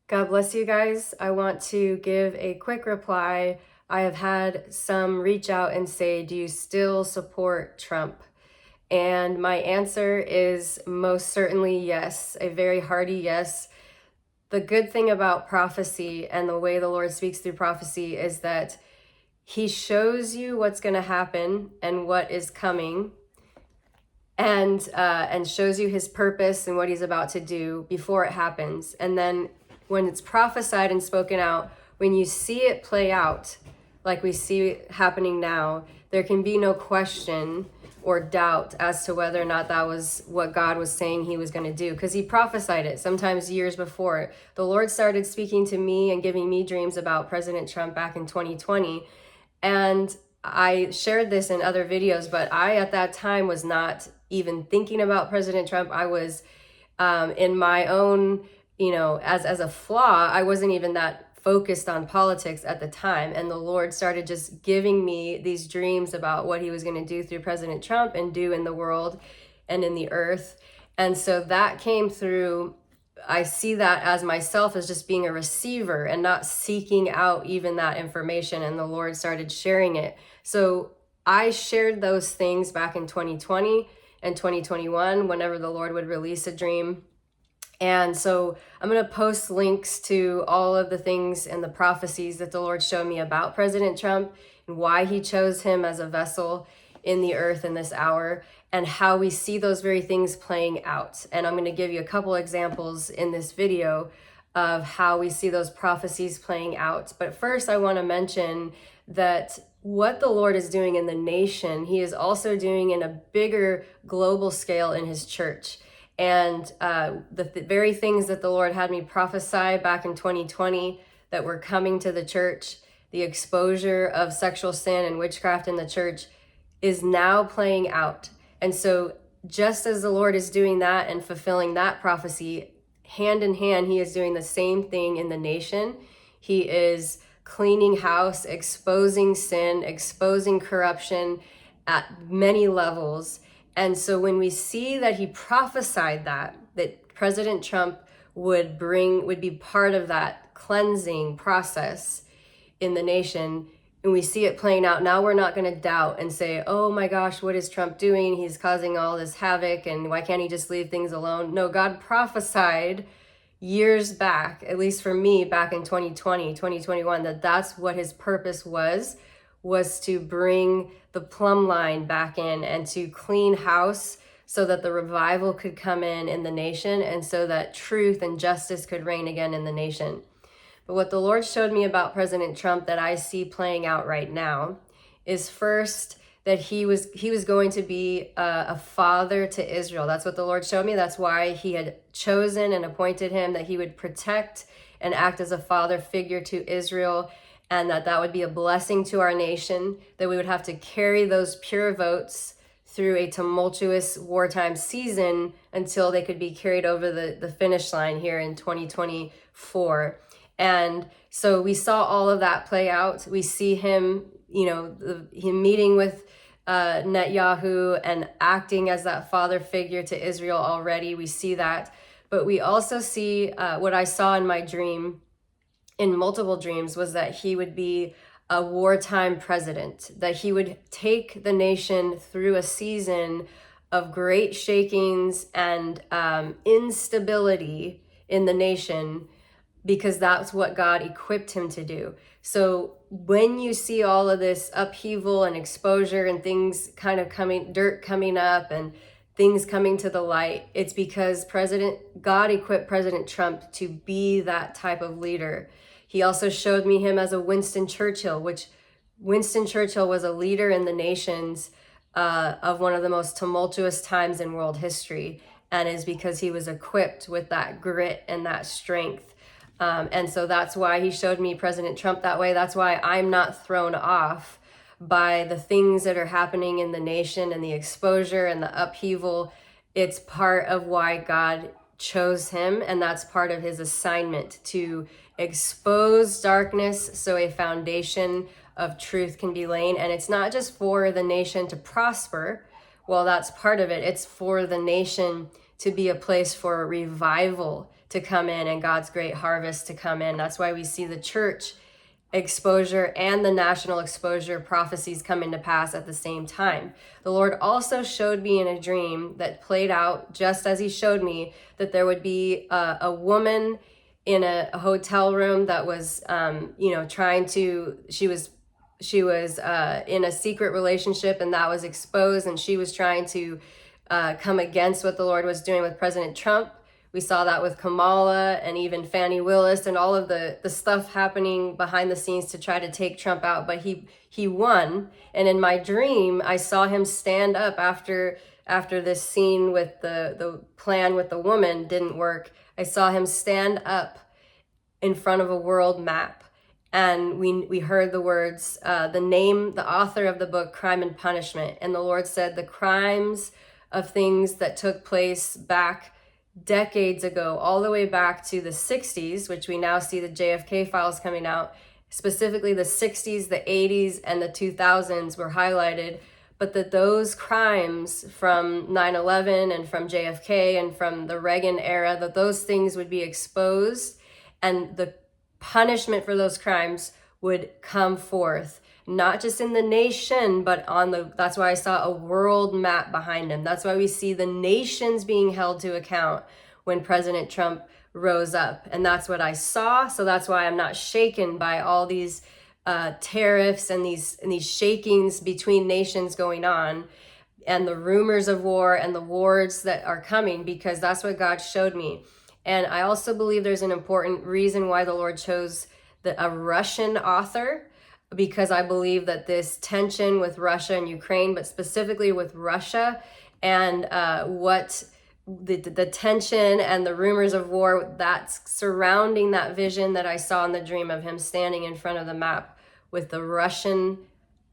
God bless you guys. I want to give a quick reply. I have had some reach out and say, do you still support Trump? And my answer is most certainly yes, a very hearty yes. The good thing about prophecy and the way the Lord speaks through prophecy is that he shows you what's going to happen and what is coming, and shows you his purpose and what he's about to do before it happens. And then when it's prophesied and spoken out, when you see it play out, like we see happening now, there can be no question or doubt as to whether or not that was what God was saying he was going to do, because he prophesied it sometimes years before. The Lord started speaking to me and giving me dreams about President Trump back in 2020. And I shared this in other videos, but I at that time was not even thinking about President Trump. I was in my own, as a flaw, I wasn't even that focused on politics at the time. And the Lord started just giving me these dreams about what he was going to do through President Trump and do in the world and in the earth. And so that came through. I see that as myself as just being a receiver and not seeking out even that information. And the Lord started sharing it. So I shared those things back in 2020 and 2021, whenever the Lord would release a dream. And so I'm going to post links to all of the things and the prophecies that the Lord showed me about President Trump and why he chose him as a vessel in the earth in this hour, and how we see those very things playing out. And I'm going to give you a couple examples in this video of how we see those prophecies playing out. But first, I want to mention that what the Lord is doing in the nation, he is also doing in a bigger global scale in his church. And the very things that the Lord had me prophesy back in 2020 that were coming to the church, the exposure of sexual sin and witchcraft in the church, is now playing out. And so just as the Lord is doing that and fulfilling that prophecy, hand in hand, he is doing the same thing in the nation. He is cleaning house, exposing sin, exposing corruption at many levels. And so when we see that he prophesied that President Trump would be part of that cleansing process in the nation, and we see it playing out, now we're not going to doubt and say, oh my gosh, what is Trump doing? He's causing all this havoc, and why can't he just leave things alone? No, God prophesied years back, at least for me, back in 2020, 2021, that's what his purpose was to bring the plumb line back in and to clean house so that the revival could come in the nation, and so that truth and justice could reign again in the nation. But what the Lord showed me about President Trump that I see playing out right now is first that he was going to be a father to Israel. That's what the Lord showed me. That's why he had chosen and appointed him, that he would protect and act as a father figure to Israel, and that would be a blessing to our nation, that we would have to carry those pure votes through a tumultuous wartime season until they could be carried over the finish line here in 2024. And so we saw all of that play out. We see him, him meeting with Netanyahu and acting as that father figure to Israel already. We see that. But we also see what I saw in my dream, in multiple dreams, was that he would be a wartime president, that he would take the nation through a season of great shakings and instability in the nation, because that's what God equipped him to do. So when you see all of this upheaval and exposure and things kind of dirt coming up and things coming to the light, it's because God equipped President Trump to be that type of leader. He also showed me him as a Winston Churchill, which Winston Churchill was a leader in the nations of one of the most tumultuous times in world history, and is because he was equipped with that grit and that strength. And so that's why he showed me President Trump that way. That's why I'm not thrown off by the things that are happening in the nation and the exposure and the upheaval. It's part of why God chose him, and that's part of his assignment, to expose darkness so a foundation of truth can be laid. And it's not just for the nation to prosper. Well, that's part of it. It's for the nation to be a place for revival, to come in and God's great harvest to come in. That's why we see the church exposure and the national exposure prophecies come into pass at the same time. The Lord also showed me in a dream that played out just as he showed me that there would be a woman in a hotel room that was, she was in a secret relationship, and that was exposed, and she was trying to come against what the Lord was doing with President Trump. We saw that with Kamala and even Fani Willis and all of the stuff happening behind the scenes to try to take Trump out. But he won. And in my dream, I saw him stand up after this scene with the plan with the woman didn't work. I saw him stand up in front of a world map. And we heard the words, the author of the book, Crime and Punishment. And the Lord said the crimes of things that took place back decades ago, all the way back to the 60s, which we now see the JFK files coming out, specifically the 60s, the 80s, and the 2000s were highlighted, but that those crimes from 9/11 and from JFK and from the Reagan era, that those things would be exposed and the punishment for those crimes would come forth, not just in the nation, but that's why I saw a world map behind him. That's why we see the nations being held to account when President Trump rose up. And that's what I saw. So that's why I'm not shaken by all these tariffs and these shakings between nations going on and the rumors of war and the wars that are coming, because that's what God showed me. And I also believe there's an important reason why the Lord chose a Russian author, because I believe that this tension with Russia and Ukraine, but specifically with Russia and what the tension and the rumors of war that's surrounding that vision that I saw in the dream of him standing in front of the map with the Russian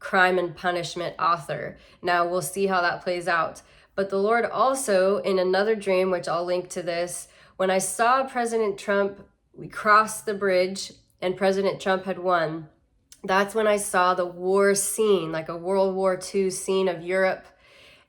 Crime and Punishment author. Now we'll see how that plays out. But the Lord also, in another dream, which I'll link to this, when I saw President Trump, we crossed the bridge and President Trump had won. That's when I saw the war scene, like a World War II scene of Europe.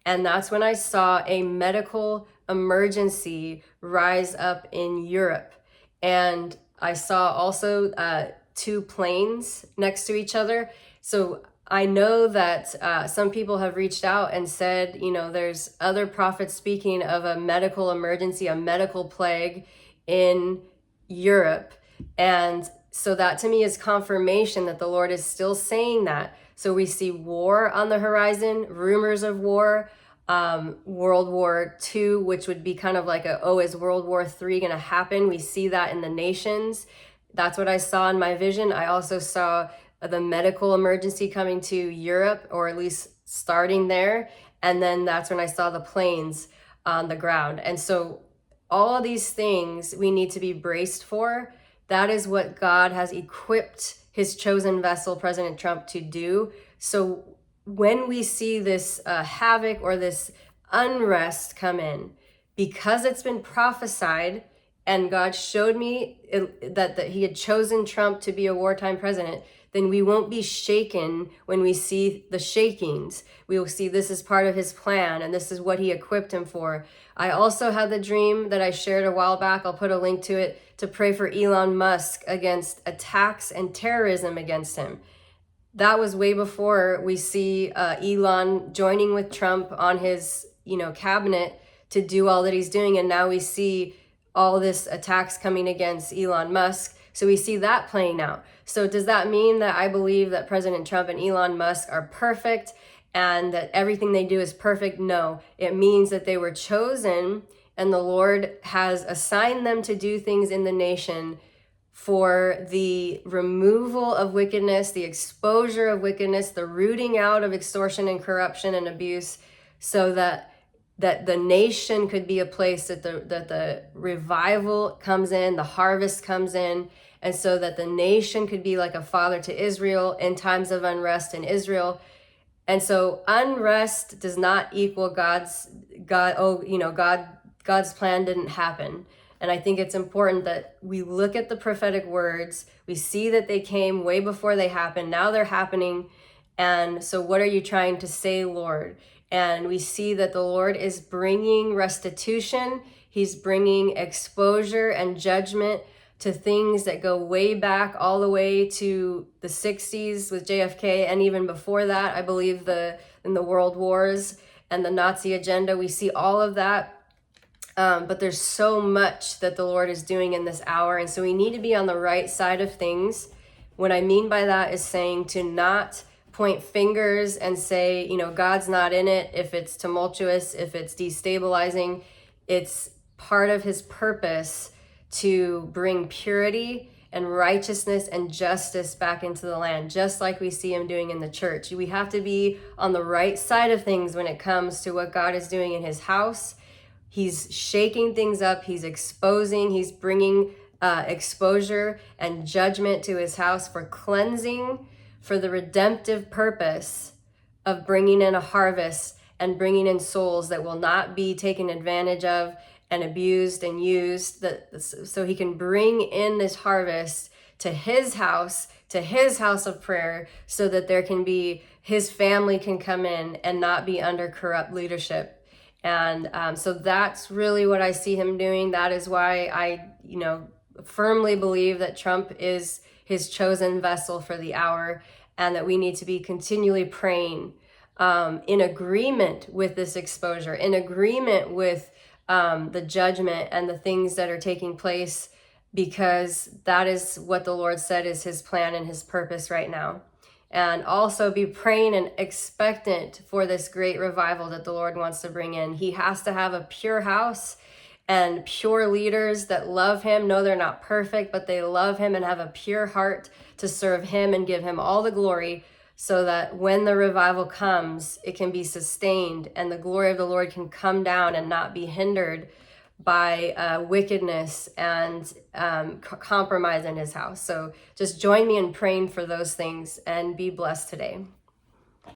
And that's when I saw a medical emergency rise up in Europe. And I saw also two planes next to each other. So I know that some people have reached out and said, there's other prophets speaking of a medical emergency, a medical plague in Europe. And so that to me is confirmation that the Lord is still saying that. So we see war on the horizon, rumors of war, World War II, which would be kind of like is World War III going to happen? We see that in the nations. That's what I saw in my vision. I also saw the medical emergency coming to Europe, or at least starting there. And then that's when I saw the planes on the ground. And so all of these things we need to be braced for. That is what God has equipped his chosen vessel, President Trump, to do. So when we see this havoc or this unrest come in, because it's been prophesied and God showed me that he had chosen Trump to be a wartime president, then we won't be shaken when we see the shakings. We will see this is part of his plan and this is what he equipped him for. I also had the dream that I shared a while back. I'll put a link to it, to pray for Elon Musk against attacks and terrorism against him. That was way before we see Elon joining with Trump on his cabinet to do all that he's doing. And now we see all this attacks coming against Elon Musk. So we see that playing out. So does that mean that I believe that President Trump and Elon Musk are perfect and that everything they do is perfect? No, it means that they were chosen and the Lord has assigned them to do things in the nation for the removal of wickedness, the exposure of wickedness, the rooting out of extortion and corruption and abuse, so that the nation could be a place that the revival comes in, the harvest comes in, and so that the nation could be like a father to Israel in times of unrest in Israel. And so unrest does not equal God's plan didn't happen. And I think it's important that we look at the prophetic words. We see that they came way before they happened. Now they're happening. And so what are you trying to say, Lord? And we see that the Lord is bringing restitution. He's bringing exposure and judgment to things that go way back, all the way to the 60s with JFK, and even before that, I believe in the world wars and the Nazi agenda. We see all of that. But there's so much that the Lord is doing in this hour. And so we need to be on the right side of things. What I mean by that is saying to not point fingers and say, God's not in it if it's tumultuous, if it's destabilizing. It's part of his purpose to bring purity and righteousness and justice back into the land, just like we see him doing in the church. We have to be on the right side of things when it comes to what God is doing in his house. He's shaking things up. He's exposing. He's bringing exposure and judgment to his house for cleansing, for the redemptive purpose of bringing in a harvest and bringing in souls that will not be taken advantage of and abused and used, so he can bring in this harvest to his house of prayer, so that there can be, his family can come in and not be under corrupt leadership. And so that's really what I see him doing. That is why I, firmly believe that Trump is his chosen vessel for the hour, and that we need to be continually praying in agreement with this exposure, in agreement with the judgment and the things that are taking place, because that is what the Lord said is his plan and his purpose right now. And also be praying and expectant for this great revival that the Lord wants to bring in. He has to have a pure house and pure leaders that love him. No, they're not perfect, but they love him and have a pure heart to serve him and give him all the glory, so that when the revival comes, it can be sustained and the glory of the Lord can come down and not be hindered by wickedness and compromise in his house. So just join me in praying for those things, and be blessed today.